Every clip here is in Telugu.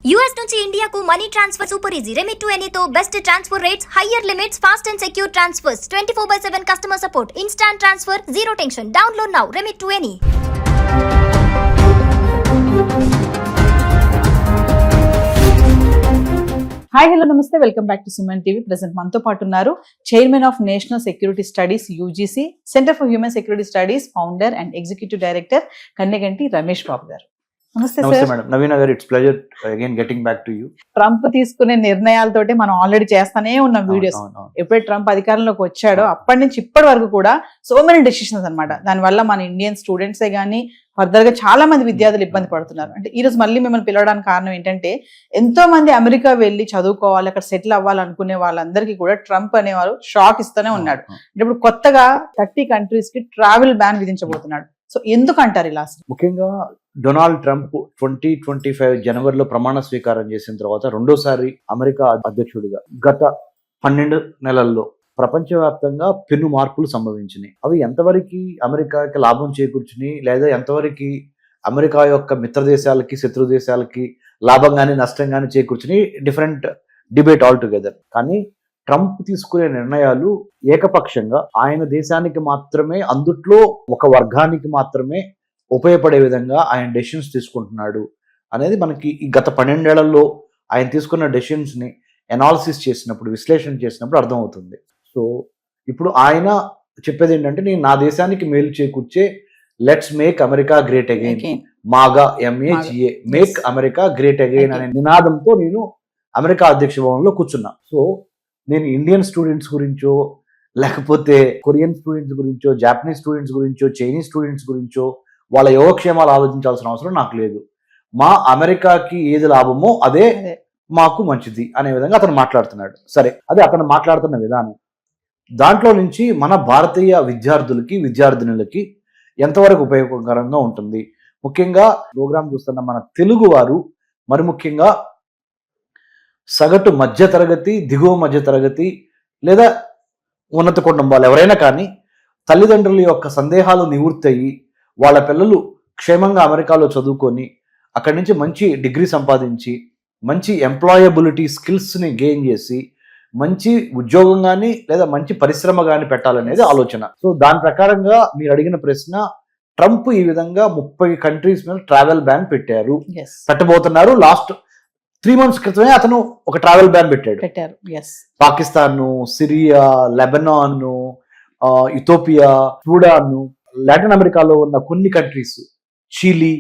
US నుంచి ఇండియాకు money transfer super easy. Remit to ఎనీతో best transfer rates, higher limits, fast and secure transfers, 24/7 customer support, instant transfer, zero tension. Download now remit to any. Hi hello నమస్తే, welcome back to Suman TV. Present మనతో పాటు ఉన్నారు chairman of national security studies UGC center for human security studies founder and executive director Kanneganti Ramesh Babu గారు. నమస్తే సార్. మేడం. నవీన్ గారు, it's pleasure again getting back to you. Trump తీసుకునే నిర్ణయాలతోటి మనం ఆల్రెడీ చేస్తానే ఉన్నాం వీడియోస్. ఎప్పుడైతే ట్రంప్ అధికారంలోకి వచ్చాడో అప్పటి నుంచి ఇప్పటి వరకు కూడా సో మెనీ డెసిషన్స్ అన్నమాట. దానివల్ల మన ఇండియన్ స్టూడెంట్సే కానీ ఫర్దర్ గా చాలా మంది విద్యార్థులు ఇబ్బంది పడుతున్నారు. అంటే ఈ రోజు మళ్ళీ మిమ్మల్ని పిలవడానికి కారణం ఏంటంటే, ఎంతో మంది అమెరికా వెళ్ళి చదువుకోవాలి, అక్కడ సెటిల్ అవ్వాలనుకునే వాళ్ళందరికీ కూడా ట్రంప్ అనేవారు షాక్ ఇస్తూనే ఉన్నాడు. అంటే ఇప్పుడు కొత్తగా 30 కంట్రీస్ కి ట్రావెల్ బ్యాన్ విధించబోతున్నాడు. సో ఎందుకు అంటారు ఇలా? ముఖ్యంగా డొనాల్డ్ ట్రంప్ 2025 జనవరిలో ప్రమాణ స్వీకారం చేసిన తర్వాత రెండోసారి అమెరికా అధ్యక్షుడిగా గత 12 నెలల్లో ప్రపంచవ్యాప్తంగా పెను మార్పులు సంభవించినాయి. అవి ఎంతవరకు అమెరికాకి లాభం చేకూర్చుని, లేదా ఎంతవరకు అమెరికా యొక్క మిత్ర దేశాలకి శత్రు దేశాలకి లాభం కానీ నష్టం కానీ చేకూర్చుని డిఫరెంట్ డిబేట్ ఆల్ టుగెదర్. కానీ ట్రంప్ తీసుకునే నిర్ణయాలు ఏకపక్షంగా ఆయన దేశానికి మాత్రమే, అందుట్లో ఒక వర్గానికి మాత్రమే ఉపయోగపడే విధంగా ఆయన డెసిషన్స్ తీసుకుంటున్నాడు అనేది మనకి ఈ గత 12 ఏళ్లలో ఆయన తీసుకున్న డెసిషన్స్ ని ఎనాలిసిస్ చేసినప్పుడు, విశ్లేషణ చేసినప్పుడు అర్థమవుతుంది. సో ఇప్పుడు ఆయన చెప్పేది ఏంటంటే, నేను నా దేశానికి మేలు చేకూర్చే let's make America great again, MAGA MAGA, make America great again అనే నినాదంతో నేను అమెరికా అధ్యక్ష భవన్లో కూర్చున్నా. సో నేను ఇండియన్ స్టూడెంట్స్ గురించో, లేకపోతే కొరియన్ స్టూడెంట్స్ గురించో, జాపనీస్ స్టూడెంట్స్ గురించో, చైనీస్ స్టూడెంట్స్ గురించో వాళ్ళ యోగక్షేమాలు ఆలోచించాల్సిన అవసరం నాకు లేదు. మా అమెరికాకి ఏది లాభమో అదే మాకు మంచిది అనే విధంగా అతను మాట్లాడుతున్నాడు. సరే, అదే అతను మాట్లాడుతున్న విధానం. దాంట్లో నుంచి మన భారతీయ విద్యార్థులకి, విద్యార్థినులకి ఎంతవరకు ఉపయోగకరంగా ఉంటుంది. ముఖ్యంగా ప్రోగ్రామ్ చూస్తున్న మన తెలుగు వారు, మరి ముఖ్యంగా సగటు మధ్య తరగతి, దిగువ మధ్య తరగతి లేదా ఉన్నత కుటుంబాలు ఎవరైనా కానీ తల్లిదండ్రుల యొక్క సందేహాలు నివృత్తయ్యి వాళ్ళ పిల్లలు క్షేమంగా అమెరికాలో చదువుకొని అక్కడి నుంచి మంచి డిగ్రీ సంపాదించి మంచి ఎంప్లాయబిలిటీ స్కిల్స్ని గెయిన్ చేసి మంచి ఉద్యోగం కానీ లేదా మంచి పరిశ్రమ కానీ పెట్టాలనేది ఆలోచన. సో దాని ప్రకారంగా మీరు అడిగిన ప్రశ్న, ట్రంప్ ఈ విధంగా 30 కంట్రీస్ మీద ట్రావెల్ బ్యాన్ పెట్టబోతున్నారు. లాస్ట్ 3 months క్రితమే అతను ఒక ట్రావెల్ బ్యాన్ పెట్టాడు. Pakistan, Syria, Lebanon, Ethiopia, Sudan, Latin అమెరికాలో ఉన్న కొన్ని కంట్రీస్, చిలీ,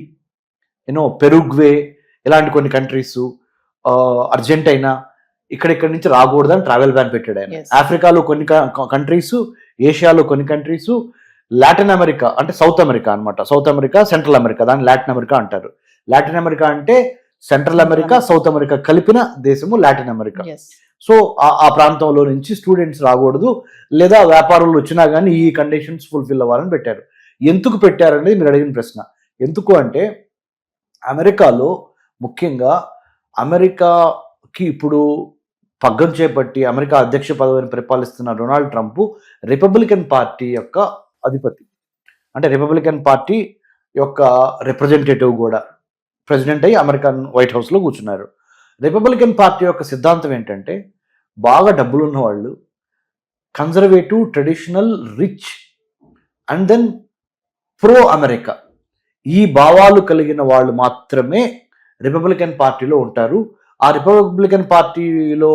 పెరుగ్వే, ఇలాంటి కొన్ని కంట్రీస్, అర్జెంటైనా, ఇక్కడి నుంచి రాకూడదని ట్రావెల్ బ్యాన్ పెట్టాడు ఆయన. ఆఫ్రికాలో కొన్ని కంట్రీస్, ఏషియాలో కొన్ని కంట్రీస్, లాటిన్ అమెరికా అంటే సౌత్ అమెరికా అనమాట. సౌత్ అమెరికా, సెంట్రల్ అమెరికా, దాన్ని లాటిన్ అమెరికా అంటారు. లాటిన్ అమెరికా అంటే సెంట్రల్ అమెరికా, సౌత్ అమెరికా కలిపిన దేశము లాటిన్ అమెరికా. సో ఆ ప్రాంతంలో నుంచి స్టూడెంట్స్ రాకూడదు, లేదా వ్యాపారులు వచ్చినా కానీ ఈ కండిషన్స్ ఫుల్ఫిల్ అవ్వాలని పెట్టారు. ఎందుకు పెట్టారనేది మీరు అడిగిన ప్రశ్న. ఎందుకు అంటే, అమెరికాలో ముఖ్యంగా అమెరికాకి ఇప్పుడు పగ్గం చేపట్టి అమెరికా అధ్యక్ష పదవిని పరిపాలిస్తున్న డొనాల్డ్ ట్రంప్ రిపబ్లికన్ పార్టీ యొక్క అధిపతి. అంటే రిపబ్లికన్ పార్టీ యొక్క రిప్రజెంటేటివ్ కూడా, ప్రెసిడెంట్ అయ్యి అమెరికన్ వైట్ హౌస్లో కూర్చున్నారు. రిపబ్లికన్ పార్టీ యొక్క సిద్ధాంతం ఏంటంటే, బాగా డబ్బులున్న వాళ్ళు, conservative, traditional, rich and then pro America, ఈ భావాలు కలిగిన వాళ్ళు మాత్రమే రిపబ్లికన్ పార్టీలో ఉంటారు. ఆ రిపబ్లికన్ పార్టీలో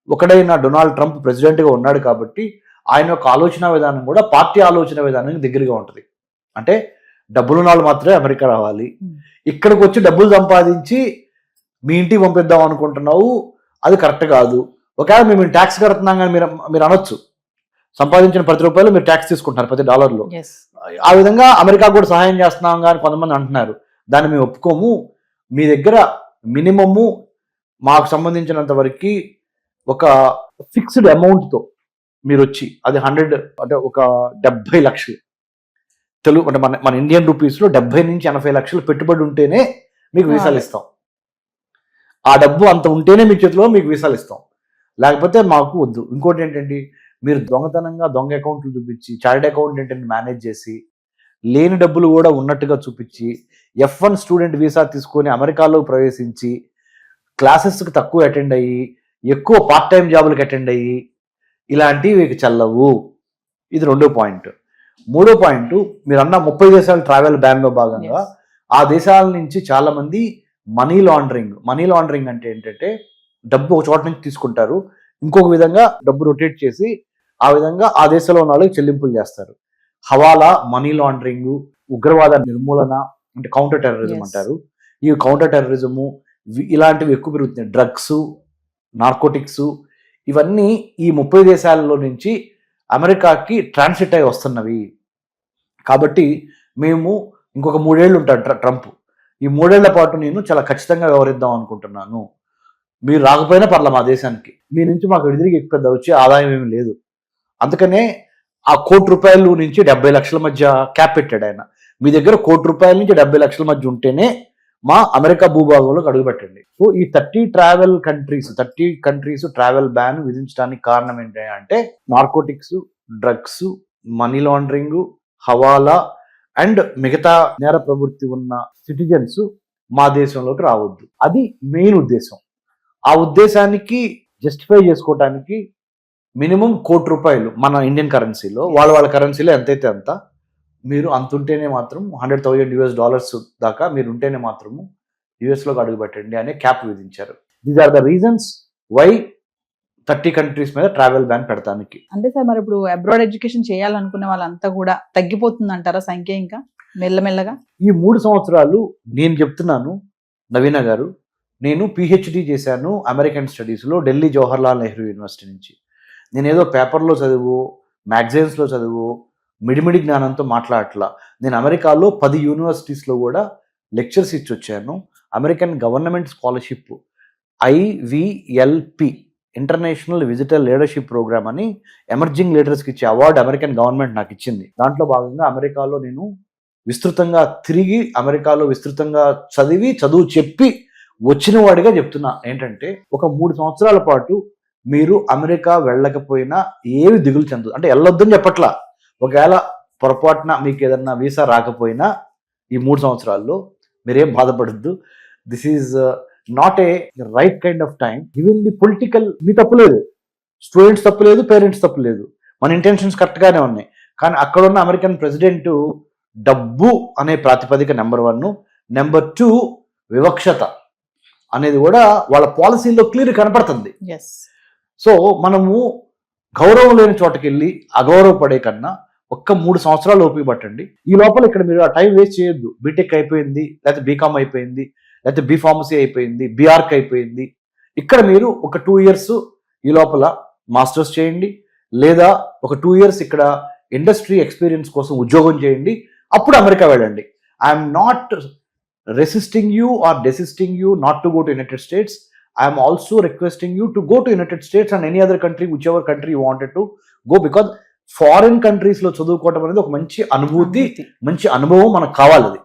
ఒకడైన డొనాల్డ్ ట్రంప్ ప్రెసిడెంట్గా ఉన్నాడు కాబట్టి ఆయన యొక్క ఆలోచన విధానం కూడా పార్టీ ఆలోచన విధానానికి దగ్గరగా ఉంటుంది. అంటే డబ్బులున్న వాళ్ళు మాత్రమే అమెరికా రావాలి, ఇక్కడికి వచ్చి డబ్బులు సంపాదించి మీ ఇంటికి పంపిద్దాం అనుకుంటున్నావు, అది కరెక్ట్ కాదు. ఒకవేళ మేము ట్యాక్స్ కడుతున్నాం కానీ మీరు అనొచ్చు, సంపాదించిన ₹10 మీరు ట్యాక్స్ తీసుకుంటున్నారు ప్రతి $1. ఆ విధంగా అమెరికా కూడా సహాయం చేస్తున్నాం కానీ కొంతమంది అంటున్నారు. దాన్ని మేము ఒప్పుకోము, మీ దగ్గర మినిమము మాకు సంబంధించినంత వరకు ఒక ఫిక్స్డ్ అమౌంట్తో మీరు వచ్చి, అది 100 అంటే ఒక 70 లక్షలు తెలుగు అంటే మన ఇండియన్ రూపీస్లో 70 నుంచి 80 లక్షలు పెట్టుబడి ఉంటేనే మీకు వీసాలు ఇస్తాం. ఆ డబ్బు అంత ఉంటేనే మీ చేతిలో మీకు వీసాలు ఇస్తాం, లేకపోతే మాకు వద్దు. ఇంకోటి ఏంటంటే, మీరు దొంగతనంగా దొంగ అకౌంట్లు చూపించి, చార్టెడ్ అకౌంటెంట్ని మేనేజ్ చేసి, లేని డబ్బులు కూడా ఉన్నట్టుగా చూపించి, F1 స్టూడెంట్ వీసా తీసుకొని అమెరికాలో ప్రవేశించి క్లాసెస్కి తక్కువ అటెండ్ అయ్యి ఎక్కువ పార్ట్ టైం జాబులకు అటెండ్ అయ్యి ఇలాంటివి మీకు చల్లవు. ఇది 2వ పాయింట్. 3వ పాయింట్, మీరు అన్న 30 దేశాలు ట్రావెల్ బ్యాన్లో భాగంగా ఆ దేశాల నుంచి చాలా మంది మనీ లాండరింగ్ అంటే ఏంటంటే డబ్బు ఒక చోట నుంచి తీసుకుంటారు, ఇంకొక విధంగా డబ్బు రొటేట్ చేసి ఆ విధంగా ఆ దేశంలో ఉన్న వాళ్ళకి చెల్లింపులు చేస్తారు. హవాలా, మనీ లాండరింగ్, ఉగ్రవాద నిర్మూలన అంటే కౌంటర్ టెర్రరిజం అంటారు. ఈ కౌంటర్ టెర్రరిజము ఇలాంటివి ఎక్కువ పెరుగుతున్నాయి. డ్రగ్స్, నార్కోటిక్స్ ఇవన్నీ ఈ 30 దేశాలలో నుంచి అమెరికాకి ట్రాన్సిట్ అయి వస్తున్నవి. కాబట్టి మేము ఇంకొక 3 ఏళ్ళు ఉంటాడు ట్రంప్. ఈ 3 ఏళ్ల పాటు నేను చాలా ఖచ్చితంగా వ్యవహరిద్దాం అనుకుంటున్నాను. మీరు రాకపోయినా పర్ల మా దేశానికి, మీ నుంచి మాకు ఎదురుగా పెద్ద వచ్చే ఆదాయం ఏమి లేదు. అందుకనే ఆ ₹1 కోటి నుంచి 70 లక్షల మధ్య క్యాప్ పెట్టాడు ఆయన. మీ దగ్గర ₹1 కోటి నుంచి 70 లక్షల మధ్య ఉంటేనే మా అమెరికా భూభాగంలోకి అడుగుపెట్టండి. సో ఈ 30 కంట్రీస్ ట్రావెల్ బ్యాన్ విధించడానికి కారణం ఏంటంటే narcotics, drugs, money laundering, hawala and మిగతా నేర ప్రవృత్తి ఉన్న సిటిజన్స్ మా దేశంలోకి రావద్దు. అది మెయిన్ ఉద్దేశం. ఆ ఉద్దేశానికి జస్టిఫై చేసుకోవటానికి మినిమం ₹1 కోటి మన ఇండియన్ కరెన్సీలో, వాళ్ళ కరెన్సీలో ఎంతైతే అంత, మీరు అంతుంటేనే మాత్రం $100,000 దాకా మీరు ఉంటేనే మాత్రము యుఎస్లోకి అడుగుపెట్టండి అనే క్యాప్ విధించారు. These are the reasons why 30 countries మీద ట్రావెల్ బ్యాన్ పెడతానికి. అంటే సార్ మరి ఇప్పుడు అబ్రాడ్ ఎడ్యుకేషన్ చేయాలనుకునే వాళ్ళంతా కూడా తగ్గిపోతుంది అంటారా సంఖ్య ఇంకా మెల్లమెల్లగా? ఈ 3 సంవత్సరాలు నేను చెప్తున్నాను నవీన గారు, నేను పిహెచ్డి చేశాను అమెరికన్ స్టడీస్లో ఢిల్లీ జవహర్లాల్ నెహ్రూ యూనివర్సిటీ నుంచి. నేనేదో పేపర్లో చదువు, మ్యాగజైన్స్లో చదువు, మిడిమిడి జ్ఞానంతో మాట్లాడట్లా. నేను అమెరికాలో 10 యూనివర్సిటీస్లో కూడా లెక్చర్స్ ఇచ్చి వచ్చాను. American government scholarship IVLP international visitor leadership programme అని ఎమర్జింగ్ లీడర్స్కి ఇచ్చే అవార్డు అమెరికన్ గవర్నమెంట్ నాకు ఇచ్చింది. దాంట్లో భాగంగా అమెరికాలో నేను విస్తృతంగా తిరిగి, అమెరికాలో విస్తృతంగా చదువు చెప్పి వచ్చిన వాడిగా చెప్తున్నా ఏంటంటే, ఒక 3 సంవత్సరాల పాటు మీరు అమెరికా వెళ్ళకపోయినా ఏవి దిగులు చెందదు. అంటే వెళ్ళొద్దని చెప్పట్లా, ఒకవేళ పొరపాటున మీకు ఏదన్నా వీసా రాకపోయినా ఈ 3 సంవత్సరాల్లో మీరేం బాధపడద్దు. This is not a right kind of time. Even the political, మీ తప్పులేదు, స్టూడెంట్స్ తప్పులేదు, పేరెంట్స్ తప్పులేదు, మన ఇంటెన్షన్స్ కరెక్ట్గానే ఉన్నాయి. కానీ అక్కడున్న అమెరికన్ ప్రెసిడెంట్ డబ్బు అనే ప్రాతిపదిక నెంబర్ 1, నెంబర్ 2 వివక్షత అనేది కూడా వాళ్ళ పాలసీలో క్లియర్ కనపడుతుంది. సో మనము గౌరవం లేని చోటకి వెళ్ళి అగౌరవపడే కన్నా ఒక్క 3 సంవత్సరాలు ఓపిక పట్టండి. ఈ లోపల ఇక్కడ మీరు ఆ టైం వేస్ట్ చేయొద్దు. బీటెక్ అయిపోయింది, లేకపోతే బీకామ్ అయిపోయింది, లేకపోతే బీఫార్మసీ అయిపోయింది, బీఆర్క్ అయిపోయింది. ఇక్కడ మీరు ఒక 2 ఇయర్స్ ఈ లోపల మాస్టర్స్ చేయండి, లేదా ఒక 2 ఇయర్స్ ఇక్కడ ఇండస్ట్రీ ఎక్స్పీరియన్స్ కోసం ఉద్యోగం చేయండి, అప్పుడు అమెరికా వెళ్ళండి. I'm not resisting you or desisting you not to go to United States. I am also requesting you to go to United States and any other country, whichever country you wanted to go, because foreign countries లో చదువుకోవడం అనేది ఒక మంచి అనుభూతి, మంచి అనుభవం మనకు కావాలి.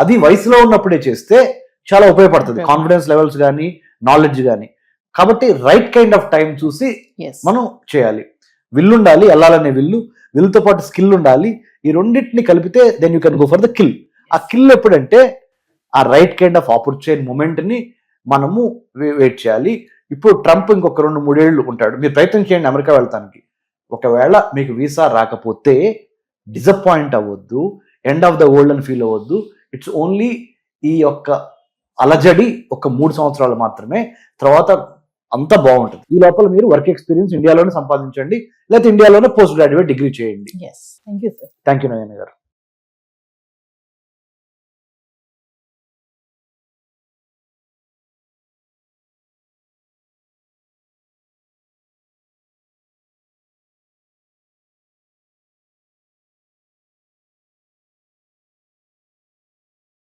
అది వయసులో ఉన్నప్పుడే చేస్తే చాలా ఉపయోగపడుతుంది, కాన్ఫిడెన్స్ లెవెల్స్ కానీ, నాలెడ్జ్ కానీ. కాబట్టి రైట్ కైండ్ ఆఫ్ టైం చూసి మనం చేయాలి. విల్ ఉండాలి, వెళ్ళాలనే విల్లుతో పాటు స్కిల్ ఉండాలి. ఈ రెండింటిని కలిపితే then you can go for the kill. ఆ కిల్ ఎప్పుడంటే ఆ right kind of opportunity moment ని మనము వెయిట్ చేయాలి. ఇప్పుడు ట్రంప్ ఇంకొక 2-3 ఏళ్ళు ఉంటాడు. మీరు ప్రయత్నం చేయండి అమెరికా వెళ్తానికి. ఒకవేళ మీకు వీసా రాకపోతే డిసప్పాయింట్ అవ్వద్దు, ఎండ్ ఆఫ్ ద వరల్డ్ అని ఫీల్ అవ్వద్దు. ఇట్స్ ఓన్లీ ఈ యొక్క అలజడి ఒక 3 సంవత్సరాలు మాత్రమే, తర్వాత అంతా బాగుంటుంది. ఈ లోపల మీరు వర్క్ ఎక్స్పీరియన్స్ ఇండియాలోనే సంపాదించండి, లేకపోతే ఇండియాలోనే పోస్ట్ గ్రాడ్యుయేట్ డిగ్రీ చేయండి. Thank you sir. Thank you Nayana గారు.